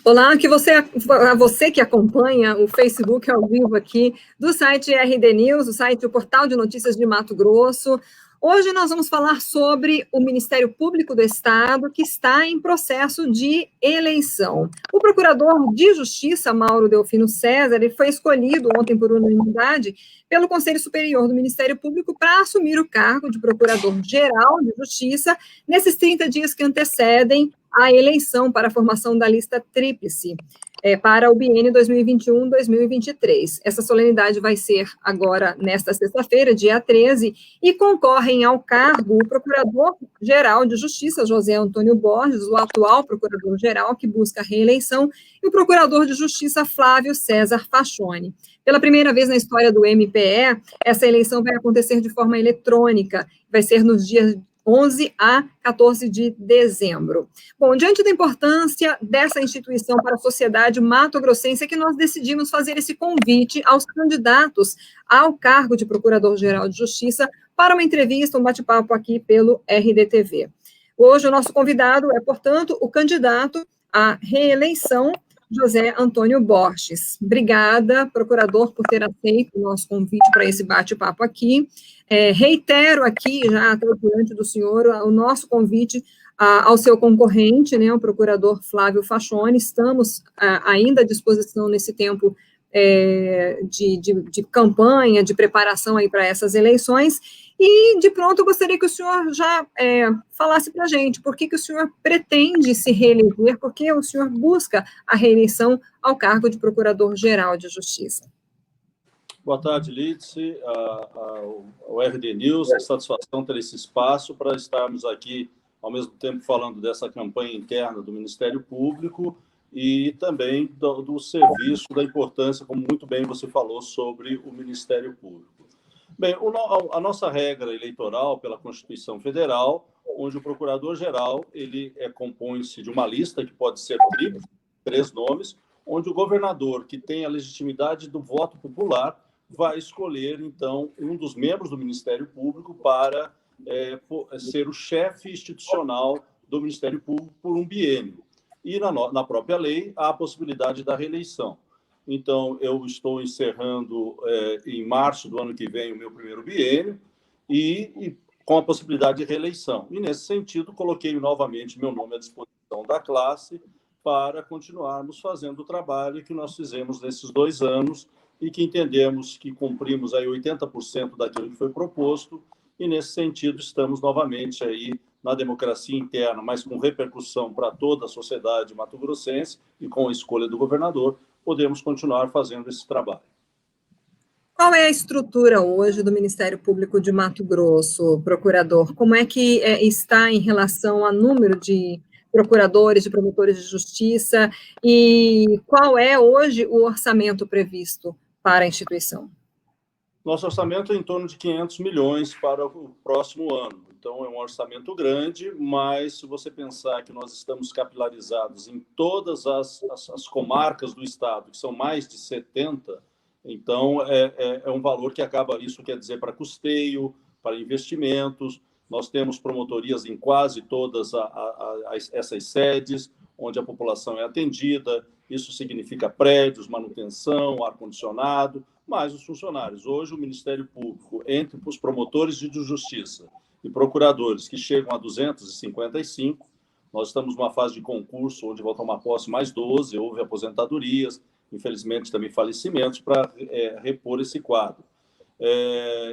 Olá, a você que acompanha o Facebook ao vivo aqui do site RD News, o site, o portal de notícias de Mato Grosso. Hoje nós vamos falar sobre o Ministério Público do Estado, que está em processo de eleição. O procurador de Justiça, Mauro Delfino César, ele foi escolhido ontem por unanimidade pelo Conselho Superior do Ministério Público para assumir o cargo de Procurador-Geral de Justiça nesses 30 dias que antecedem a eleição para a formação da lista tríplice para o biênio 2021-2023. Essa solenidade vai ser agora, nesta sexta-feira, dia 13, e concorrem ao cargo o Procurador-Geral de Justiça, José Antônio Borges, o atual Procurador-Geral, que busca a reeleição, e o Procurador de Justiça, Flávio César Fachoni. Pela primeira vez na história do MPE, essa eleição vai acontecer de forma eletrônica, vai ser nos dias 11 a 14 de dezembro. Bom, diante da importância dessa instituição para a sociedade mato-grossense, é que nós decidimos fazer esse convite aos candidatos ao cargo de Procurador-Geral de Justiça para uma entrevista, um bate-papo aqui pelo RDTV. Hoje o nosso convidado é, portanto, o candidato à reeleição, José Antônio Borges. Obrigada, procurador, por ter aceito o nosso convite para esse bate-papo aqui. Reitero aqui, já até diante do senhor, o nosso convite ao seu concorrente, né, o procurador Flávio Fachoni. Estamos ainda à disposição nesse tempo de campanha, de preparação aí para essas eleições. E, de pronto, eu gostaria que o senhor já falasse para a gente por que o senhor pretende se reeleger, por que o senhor busca a reeleição ao cargo de Procurador-Geral de Justiça. Boa tarde, Lídice, ao RD News, é satisfação ter esse espaço para estarmos aqui, ao mesmo tempo, falando dessa campanha interna do Ministério Público e também do serviço, da importância, como muito bem você falou, sobre o Ministério Público. Bem, a nossa regra eleitoral pela Constituição Federal, onde o Procurador-Geral ele compõe-se de uma lista que pode ser tríplice, 3 nomes, onde o governador, que tem a legitimidade do voto popular, vai escolher, então, um dos membros do Ministério Público para ser o chefe institucional do Ministério Público por um biênio. E, na própria lei, há a possibilidade da reeleição. Então, eu estou encerrando, em março do ano que vem, o meu primeiro biênio, e com a possibilidade de reeleição. E, nesse sentido, coloquei novamente meu nome à disposição da classe para continuarmos fazendo o trabalho que nós fizemos nesses 2 anos e que entendemos que cumprimos aí 80% daquilo que foi proposto, e, nesse sentido, estamos novamente aí na democracia interna, mas com repercussão para toda a sociedade mato-grossense e com a escolha do governador, podemos continuar fazendo esse trabalho. Qual é a estrutura hoje do Ministério Público de Mato Grosso, procurador? Como é que está em relação ao número de procuradores, de promotores de justiça, e qual é hoje o orçamento previsto para a instituição? Nosso orçamento é em torno de 500 milhões para o próximo ano. Então, é um orçamento grande, mas se você pensar que nós estamos capilarizados em todas as comarcas do Estado, que são mais de 70, então é um valor que acaba, isso quer dizer, para custeio, para investimentos. Nós temos promotorias em quase todas essas sedes, onde a população é atendida. Isso significa prédios, manutenção, ar-condicionado, mais os funcionários. Hoje, o Ministério Público, entre os promotores de justiça e procuradores, que chegam a 255, nós estamos numa fase de concurso, onde vão tomar posse mais 12, houve aposentadorias, infelizmente também falecimentos, para repor esse quadro.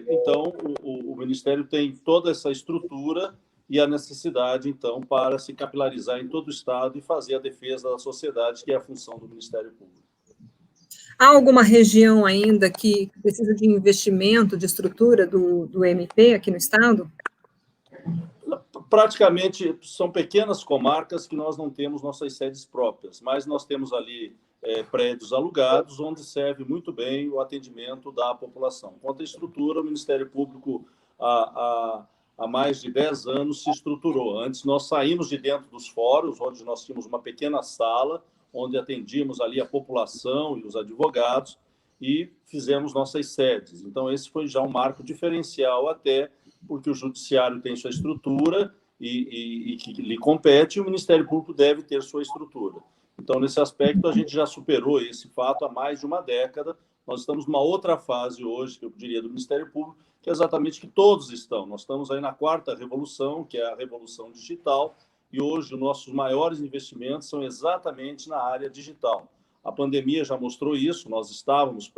Então, o Ministério tem toda essa estrutura e a necessidade, então, para se capilarizar em todo o Estado e fazer a defesa da sociedade, que é a função do Ministério Público. Há alguma região ainda que precisa de investimento, de estrutura do MP aqui no Estado? Praticamente, são pequenas comarcas que nós não temos nossas sedes próprias, mas nós temos ali prédios alugados, onde serve muito bem o atendimento da população. Quanto à estrutura, o Ministério Público, há mais de 10 anos, se estruturou. Antes, nós saímos de dentro dos fóruns, onde nós tínhamos uma pequena sala, onde atendíamos ali a população e os advogados, e fizemos nossas sedes. Então, esse foi já um marco diferencial até porque o Judiciário tem sua estrutura e que lhe compete, e o Ministério Público deve ter sua estrutura. Então, nesse aspecto, a gente já superou esse fato há mais de uma década. Nós estamos numa outra fase hoje, que eu diria, do Ministério Público, que é exatamente que todos estão. Nós estamos aí na quarta revolução, que é a revolução digital, e hoje os nossos maiores investimentos são exatamente na área digital. A pandemia já mostrou isso, nós estávamos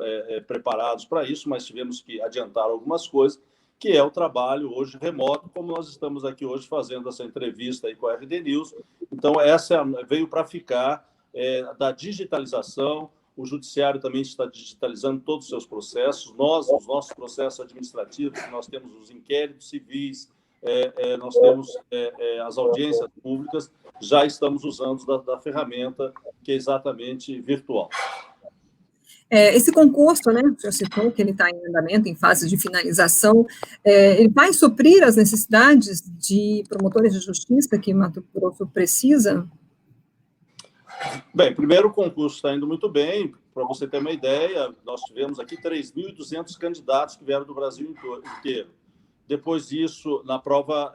preparados para isso, mas tivemos que adiantar algumas coisas, que é o trabalho hoje remoto, como nós estamos aqui hoje fazendo essa entrevista aí com a RD News. Então, essa veio para ficar, da digitalização. O Judiciário também está digitalizando todos os seus processos. Os nossos processos administrativos, nós temos os inquéritos civis, nós temos as audiências públicas, já estamos usando da ferramenta que é exatamente virtual. Esse concurso, né, o senhor citou que ele está em andamento, em fase de finalização, ele vai suprir as necessidades de promotores de justiça que Mato Grosso precisa? Bem, primeiro, o concurso está indo muito bem. Para você ter uma ideia, nós tivemos aqui 3.200 candidatos que vieram do Brasil inteiro. Depois disso, na prova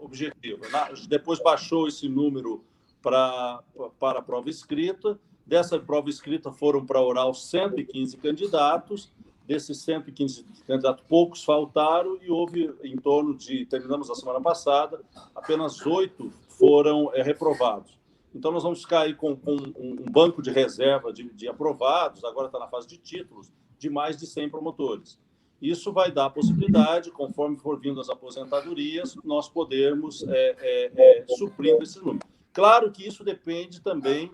objetiva. Depois baixou esse número para a prova escrita. Dessa prova escrita foram para a oral 115 candidatos. Desses 115 candidatos, poucos faltaram e houve em torno de, terminamos a semana passada, apenas 8 foram reprovados. Então, nós vamos ficar aí com um banco de reserva de aprovados, agora está na fase de títulos, de mais de 100 promotores. Isso vai dar a possibilidade, conforme for vindo as aposentadorias, nós podermos suprindo esse número. Claro que isso depende também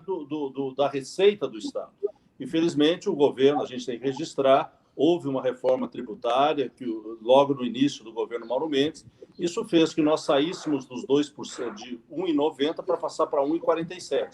da receita do Estado. Infelizmente, o governo, a gente tem que registrar, houve uma reforma tributária que logo no início do governo Mauro Mendes, isso fez que nós saíssemos dos 2% de 1,90 para passar para 1,47.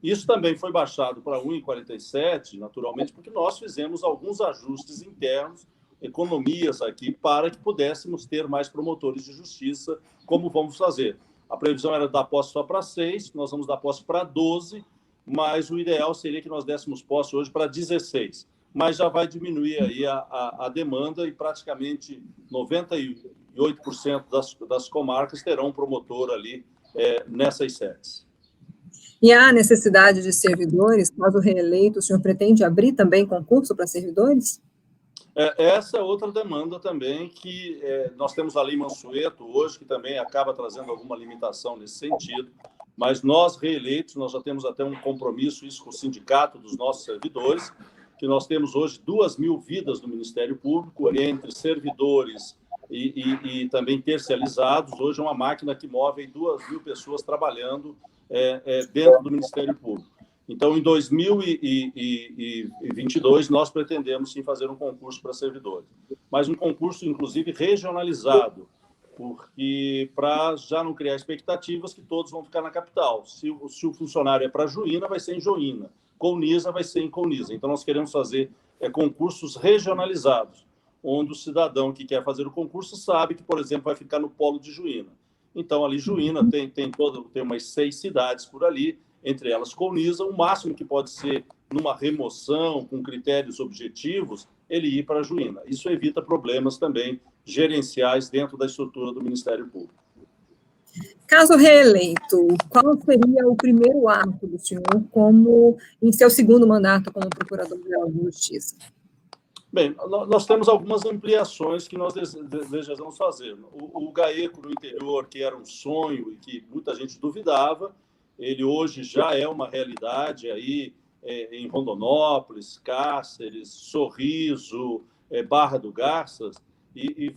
Isso também foi baixado para 1,47, naturalmente, porque nós fizemos alguns ajustes internos, economias aqui, para que pudéssemos ter mais promotores de justiça, como vamos fazer. A previsão era dar posse só para 6, nós vamos dar posse para 12, mas o ideal seria que nós dessemos posse hoje para 16. Mas já vai diminuir aí a demanda e praticamente 98% das comarcas terão um promotor ali nessas sedes. E há necessidade de servidores? Caso reeleito, o senhor pretende abrir também concurso para servidores? Essa é outra demanda também que nós temos a Lei Mansueto hoje, que também acaba trazendo alguma limitação nesse sentido, mas nós, reeleitos, nós já temos até um compromisso, isso com o sindicato dos nossos servidores, que nós temos hoje 2.000 vidas no Ministério Público, entre servidores e também terceirizados. Hoje é uma máquina que move 2.000 pessoas trabalhando dentro do Ministério Público. Então, em 2022, nós pretendemos, sim, fazer um concurso para servidores, mas um concurso, inclusive, regionalizado, porque para já não criar expectativas que todos vão ficar na capital. Se o funcionário é para Juína, vai ser em Juína. Colniza vai ser em Colniza. Então, nós queremos fazer concursos regionalizados, onde o cidadão que quer fazer o concurso sabe que, por exemplo, vai ficar no polo de Juína. Então, ali, Juína tem umas 6 cidades por ali, entre elas Colniza. O máximo que pode ser numa remoção, com critérios objetivos, ele ir para Juína. Isso evita problemas também gerenciais dentro da estrutura do Ministério Público. Caso reeleito, qual seria o primeiro ato do senhor em seu segundo mandato como Procurador-Geral de Justiça? Bem, nós temos algumas ampliações que nós desejamos fazer. O GAECO no interior, que era um sonho e que muita gente duvidava, ele hoje já é uma realidade aí em Rondonópolis, Cáceres, Sorriso, Barra do Garças, e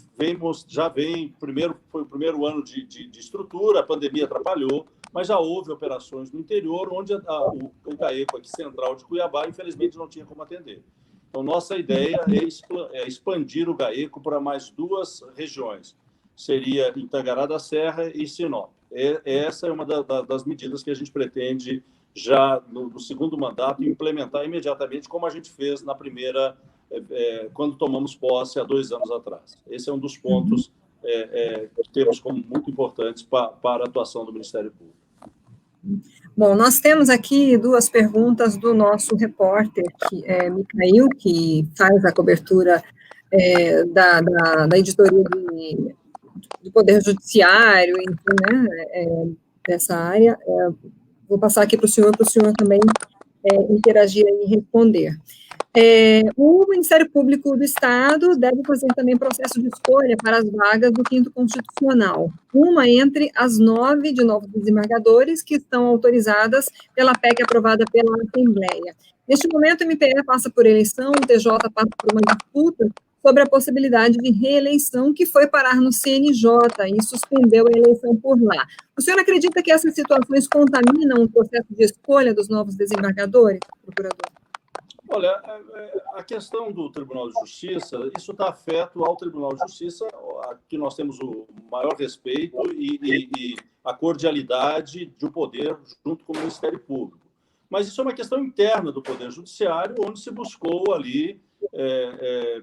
foi o primeiro ano de estrutura, a pandemia atrapalhou, mas já houve operações no interior, onde o GAECO aqui central de Cuiabá, infelizmente, não tinha como atender. Então, nossa ideia é expandir o GAECO para mais 2 regiões, seria Itagará da Serra e Sinop. Essa é uma das medidas que a gente pretende, já no segundo mandato, implementar imediatamente, como a gente fez na primeira, quando tomamos posse há 2 anos atrás. Esse é um dos pontos que temos como muito importantes para a atuação do Ministério Público. Bom, nós temos aqui 2 perguntas do nosso repórter, Micael, que faz a cobertura da editoria de Poder Judiciário, enfim, dessa área. Vou passar aqui para o senhor também interagir e responder. O Ministério Público do Estado deve fazer também processo de escolha para as vagas do 5º Constitucional, uma entre as 9 de novos desembargadores que estão autorizadas pela PEC aprovada pela Assembleia. Neste momento, o MPE passa por eleição, o TJ passa por uma disputa sobre a possibilidade de reeleição que foi parar no CNJ e suspendeu a eleição por lá. O senhor acredita que essas situações contaminam o processo de escolha dos novos desembargadores, procurador? Olha, a questão do Tribunal de Justiça, isso está afeto ao Tribunal de Justiça, que nós temos o maior respeito e a cordialidade do poder junto com o Ministério Público. Mas isso é uma questão interna do Poder Judiciário, onde se buscou ali,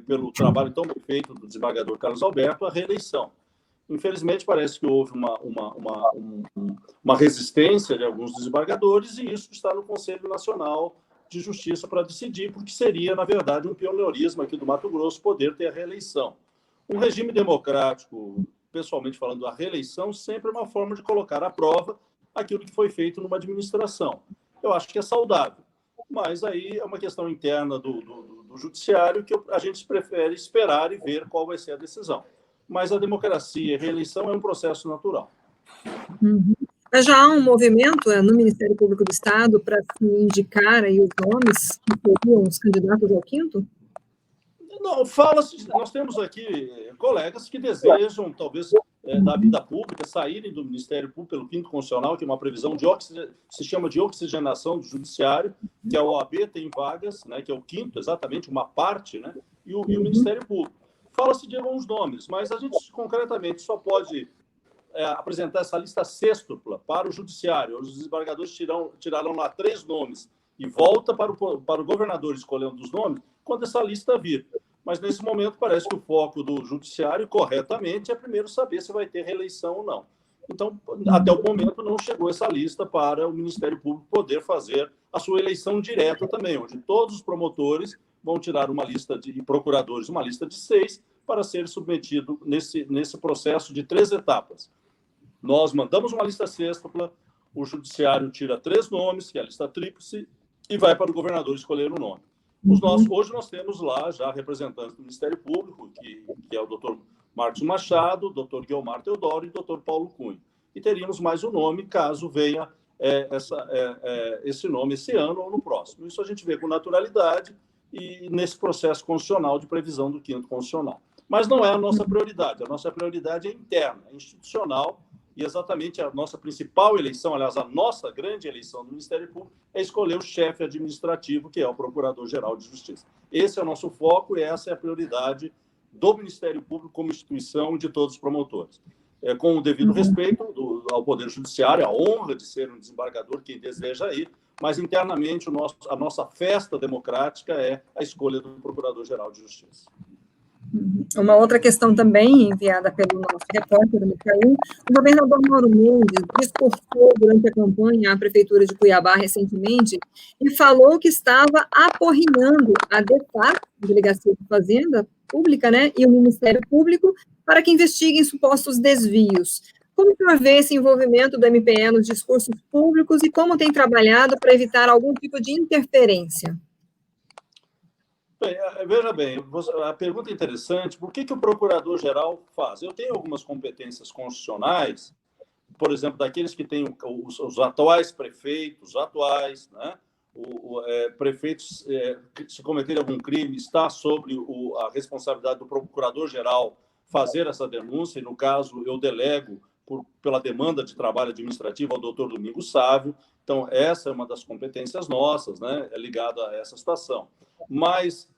pelo trabalho tão bem feito do desembargador Carlos Alberto, a reeleição. Infelizmente, parece que houve uma resistência de alguns desembargadores e isso está no Conselho Nacional de Justiça para decidir, porque seria, na verdade, um pioneirismo aqui do Mato Grosso poder ter a reeleição. Um regime democrático, pessoalmente falando, a reeleição sempre é uma forma de colocar à prova aquilo que foi feito numa administração. Eu acho que é saudável, mas aí é uma questão interna do judiciário que a gente prefere esperar e ver qual vai ser a decisão. Mas a democracia e a reeleição é um processo natural. Uhum. Mas já há um movimento no Ministério Público do Estado para se indicar aí os nomes que seriam os candidatos ao 5º? Não, fala-se, nós temos aqui colegas que desejam, talvez, da vida pública, saírem do Ministério Público pelo 5º Constitucional, que é uma previsão se chama de oxigenação do Judiciário, que a OAB tem vagas, né, que é o 5º, exatamente, uma parte, né, e o Ministério Público. Fala-se de alguns nomes, mas a gente concretamente só pode apresentar essa lista sextupla para o Judiciário. Os desembargadores tirarão lá 3 nomes e volta para o governador escolher um dos nomes quando essa lista vir. Mas, nesse momento, parece que o foco do Judiciário, corretamente, é primeiro saber se vai ter reeleição ou não. Então, até o momento, não chegou essa lista para o Ministério Público poder fazer a sua eleição direta também, onde todos os promotores vão tirar uma lista de procuradores, uma lista de 6, para ser submetido nesse processo de 3 etapas. Nós mandamos uma lista sextupla, o Judiciário tira 3 nomes, que é a lista tríplice, e vai para o governador escolher o nome. Hoje nós temos lá já representantes do Ministério Público, que é o doutor Marcos Machado, o doutor Guilmar Teodoro e o doutor Paulo Cunha. E teríamos mais um nome, caso venha esse nome esse ano ou no próximo. Isso a gente vê com naturalidade e nesse processo constitucional de previsão do 5º Constitucional. Mas não é a nossa prioridade. A nossa prioridade é interna, é institucional, e exatamente a nossa principal eleição, aliás, a nossa grande eleição do Ministério Público, é escolher o chefe administrativo, que é o Procurador-Geral de Justiça. Esse é o nosso foco e essa é a prioridade do Ministério Público como instituição e de todos os promotores. Com o devido respeito ao Poder Judiciário, a honra de ser um desembargador, quem deseja ir, mas internamente a nossa festa democrática é a escolha do Procurador-Geral de Justiça. Uma outra questão também enviada pelo nosso repórter, Micael, o governador Mauro Mendes discursou durante a campanha à Prefeitura de Cuiabá recentemente e falou que estava aporrinhando a DEFAC, Delegacia de Fazenda Pública, né, e o Ministério Público para que investiguem supostos desvios. Como o senhor vê esse envolvimento do MPE nos discursos públicos e como tem trabalhado para evitar algum tipo de interferência? Bem, veja bem, a pergunta é interessante. Por que o procurador-geral faz? Eu tenho algumas competências constitucionais, por exemplo, daqueles que têm os atuais prefeitos, né? Prefeitos, se cometerem algum crime, está sobre a responsabilidade do procurador-geral fazer essa denúncia, e, no caso, eu delego pela demanda de trabalho administrativo ao doutor Domingos Sávio. Então, essa é uma das competências nossas, né? Ligada a essa situação. Mas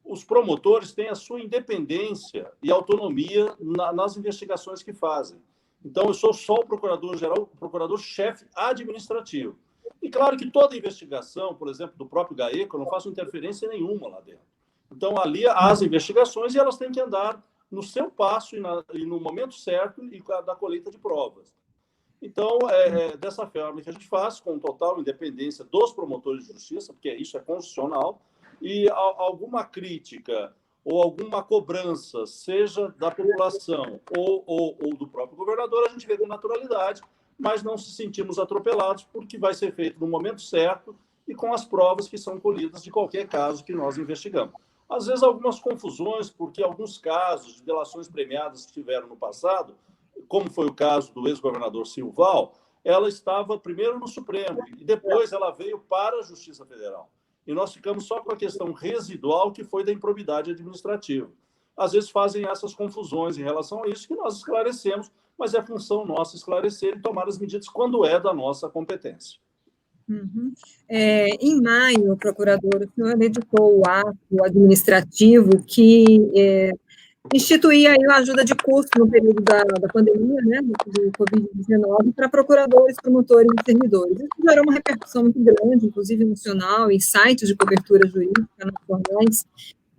os promotores têm a sua independência e autonomia nas investigações que fazem. Então, eu sou só o procurador-geral, o procurador-chefe administrativo. E claro que toda investigação, por exemplo, do próprio GAECO, eu não faço interferência nenhuma lá dentro. Então, ali há as investigações e elas têm que andar no seu passo e no momento certo e da colheita de provas. Então, dessa forma que a gente faz, com total independência dos promotores de justiça, porque isso é constitucional, e alguma crítica ou alguma cobrança, seja da população ou do próprio governador, a gente vê com naturalidade, mas não se sentimos atropelados, porque vai ser feito no momento certo e com as provas que são colhidas de qualquer caso que nós investigamos. Às vezes, algumas confusões, porque alguns casos de delações premiadas que tiveram no passado, como foi o caso do ex-governador Silval, ela estava primeiro no Supremo e depois ela veio para a Justiça Federal. E nós ficamos só com a questão residual, que foi da improbidade administrativa. Às vezes fazem essas confusões em relação a isso, que nós esclarecemos, mas é função nossa esclarecer e tomar as medidas quando é da nossa competência. Uhum. Em maio, procurador, o senhor editou o ato administrativo que instituía aí a ajuda de custo no período da pandemia, né, do Covid-19, para procuradores, promotores e servidores. Isso gerou uma repercussão muito grande, inclusive nacional, em sites de cobertura jurídica, nos jornais,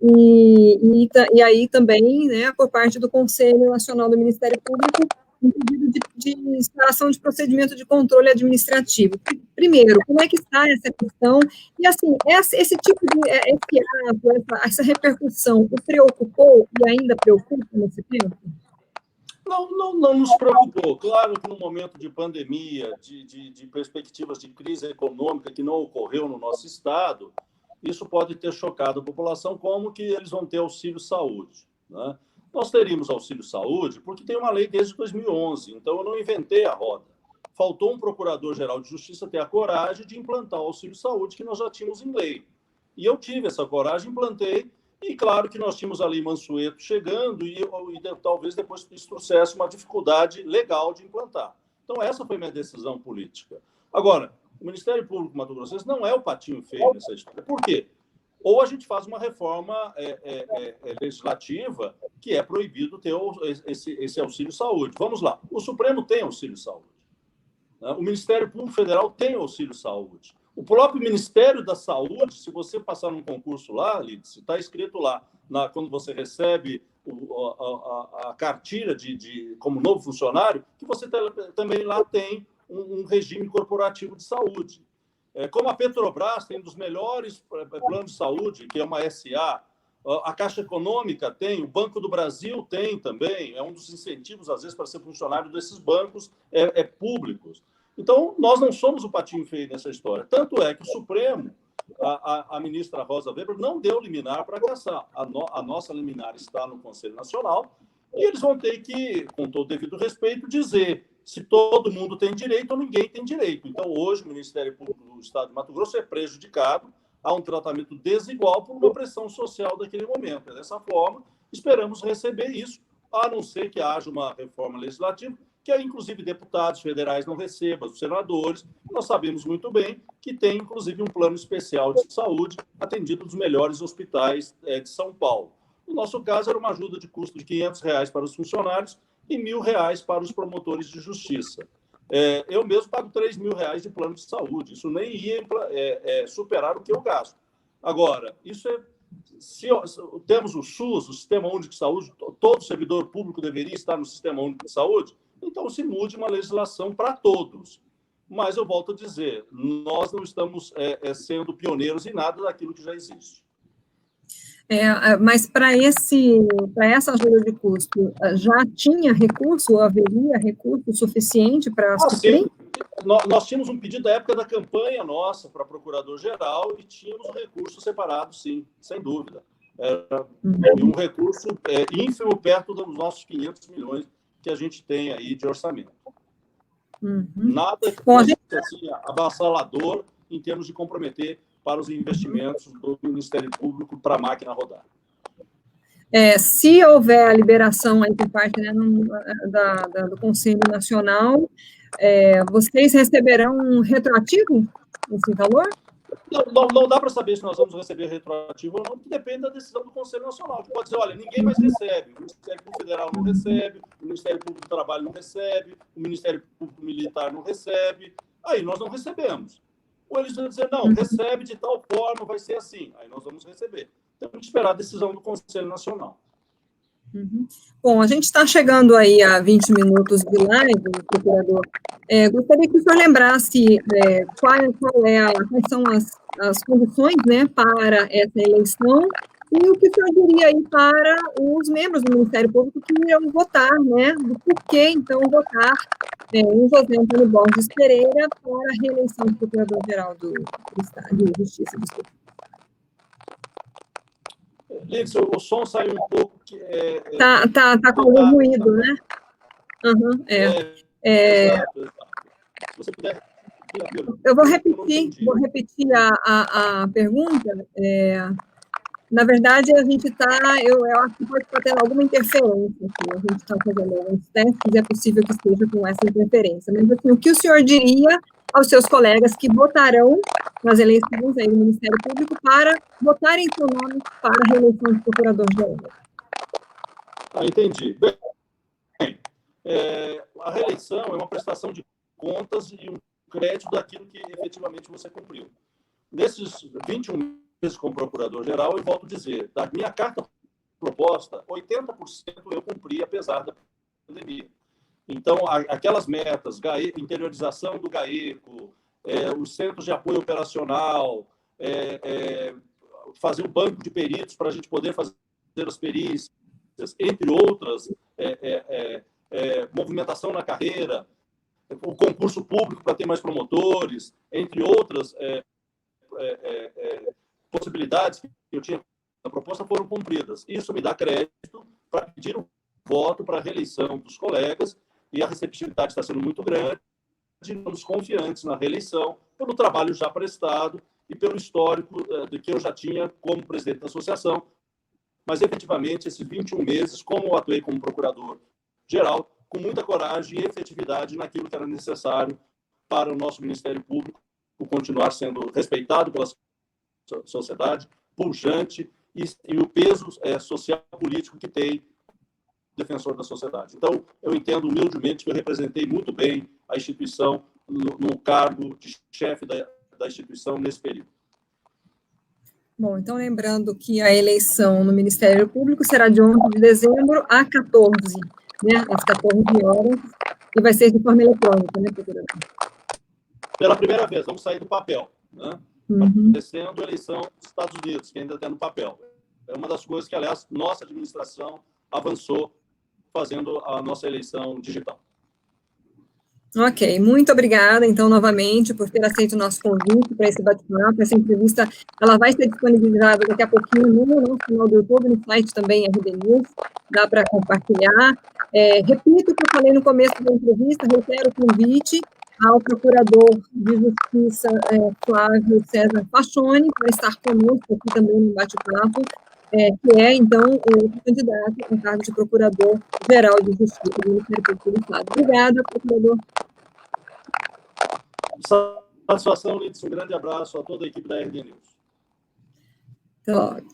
e aí também, né, por parte do Conselho Nacional do Ministério Público, um pedido de instalação de procedimento de controle administrativo. Primeiro, como é que está essa questão? E, assim, esse tipo de essa repercussão o preocupou e ainda preocupa nesse tempo? Não nos preocupou. Claro que no momento de pandemia, de perspectivas de crise econômica que não ocorreu no nosso estado, isso pode ter chocado a população, como que eles vão ter auxílio-saúde, né? Nós teríamos auxílio-saúde porque tem uma lei desde 2011, então eu não inventei a roda. Faltou um procurador-geral de justiça ter a coragem de implantar o auxílio-saúde que nós já tínhamos em lei. E eu tive essa coragem, implantei, e claro que nós tínhamos a Lei Mansueto chegando e talvez depois isso trouxesse uma dificuldade legal de implantar. Então essa foi minha decisão política. Agora, o Ministério Público Mato Grossense não é o patinho feio nessa história. Por quê? Ou a gente faz uma reforma legislativa que é proibido ter esse auxílio-saúde. Vamos lá. O Supremo tem auxílio-saúde. Né? O Ministério Público Federal tem auxílio-saúde. O próprio Ministério da Saúde, se você passar num concurso lá, Lídice, está escrito lá, quando você recebe a cartilha como novo funcionário, que você também lá tem um regime corporativo de saúde. Como a Petrobras tem um dos melhores planos de saúde, que é uma SA, a Caixa Econômica tem, o Banco do Brasil tem também, é um dos incentivos, às vezes, para ser funcionário desses bancos públicos. Então, nós não somos o patinho feio nessa história. Tanto é que o Supremo, a ministra Rosa Weber, não deu liminar para caçar. A nossa liminar está no Conselho Nacional e eles vão ter que, com todo o devido respeito, dizer se todo mundo tem direito ou ninguém tem direito. Então, hoje, o Ministério Público do Estado de Mato Grosso é prejudicado, há um tratamento desigual por uma pressão social daquele momento. Dessa forma, esperamos receber isso, a não ser que haja uma reforma legislativa, que inclusive deputados federais não recebam, os senadores. Nós sabemos muito bem que tem, inclusive, um plano especial de saúde atendido nos melhores hospitais de São Paulo. No nosso caso, era uma ajuda de custo de R$500 para os funcionários e R$1.000 para os promotores de justiça. Eu mesmo pago R$3.000 de plano de saúde. Isso nem ia superar o que eu gasto. Agora, se temos o SUS, o Sistema Único de Saúde, todo servidor público deveria estar no Sistema Único de Saúde, então se mude uma legislação para todos. Mas eu volto a dizer, nós não estamos sendo pioneiros em nada daquilo que já existe. Mas para essa ajuda de custo, já tinha recurso, ou haveria recurso suficiente para suprir? Sim. Nós tínhamos um pedido da época da campanha nossa para procurador-geral e tínhamos um recurso separado, sim, sem dúvida. Era um recurso ínfimo perto dos nossos 500 milhões que a gente tem aí de orçamento. Nada assim, avassalador em termos de comprometer para os investimentos do Ministério Público para a máquina rodar. Se houver a liberação aí por parte, né, do Conselho Nacional, vocês receberão um retroativo nesse valor? Não dá para saber se nós vamos receber retroativo ou não, porque depende da decisão do Conselho Nacional, que pode dizer, olha, ninguém mais recebe, o Ministério Público Federal não recebe, o Ministério Público do Trabalho não recebe, o Ministério Público Militar não recebe, aí nós não recebemos. Ou eles vão dizer, não, recebe de tal forma, vai ser assim, aí nós vamos receber. Temos que esperar a decisão do Conselho Nacional. Uhum. Bom, a gente está chegando aí a 20 minutos de live, procurador. Gostaria que o senhor lembrasse quais são as condições, né, para essa eleição e o que o senhor diria aí para os membros do Ministério Público que irão votar, né, do porquê, então, votar em José Antônio Borges Pereira para a reeleição do Procurador-Geral do Estado de Justiça do Sul. Liz, o som saiu um pouco... Tá com algum ruído, né? Uhum, Exato. Se você puder... Eu vou repetir a pergunta. Na verdade, a gente está... Eu acho que pode estar tendo alguma interferência aqui. A gente está fazendo alguns testes e é possível que esteja com essa interferência. Mas, assim, o que o senhor diria aos seus colegas que votarão nas eleições aí do Ministério Público para votarem seu nome para a reeleição de procurador-geral? Entendi. Bem, a reeleição é uma prestação de contas e um crédito daquilo que efetivamente você cumpriu. Nesses 21 meses como procurador-geral, eu volto a dizer, da minha carta proposta, 80% eu cumpri, apesar da pandemia. Então, aquelas metas, interiorização do GAECO, os centros de apoio operacional, fazer um banco de peritos para a gente poder fazer as perícias, entre outras, movimentação na carreira, o concurso público para ter mais promotores, entre outras possibilidades que eu tinha na proposta, foram cumpridas. Isso me dá crédito para pedir o voto para a reeleição dos colegas, e a receptividade está sendo muito grande, estamos confiantes na reeleição, pelo trabalho já prestado e pelo histórico de que eu já tinha como presidente da associação. Mas, efetivamente, esses 21 meses, como eu atuei como procurador-geral, com muita coragem e efetividade naquilo que era necessário para o nosso Ministério Público continuar sendo respeitado pela sociedade, pujante, e o peso social e político que tem defensor da sociedade. Então, eu entendo humildemente que eu representei muito bem a instituição no cargo de chefe da instituição nesse período. Bom, então, lembrando que a eleição no Ministério Público será de 11 de dezembro a 14, né, às 14 horas, e vai ser de forma eletrônica, né, procurador? Pela primeira vez, vamos sair do papel, né? Acontecendo a eleição dos Estados Unidos, que ainda está no papel. É uma das coisas que, aliás, nossa administração avançou fazendo a nossa eleição digital. Ok, muito obrigada, então, novamente, por ter aceito o nosso convite para esse bate-papo. Essa entrevista, ela vai ser disponibilizada daqui a pouquinho no nosso canal do YouTube, no site também, RD News, dá para compartilhar. Repito o que eu falei no começo da entrevista, reitero o convite ao procurador de Justiça, Flávio César Pachoni, para estar conosco aqui também no bate-papo, que é, então, o candidato ao cargo de Procurador-Geral de Justiça do Ministério Público do Estado. Obrigada, procurador. Satisfação, Liz. Um grande abraço a toda a equipe da RD News. Até logo.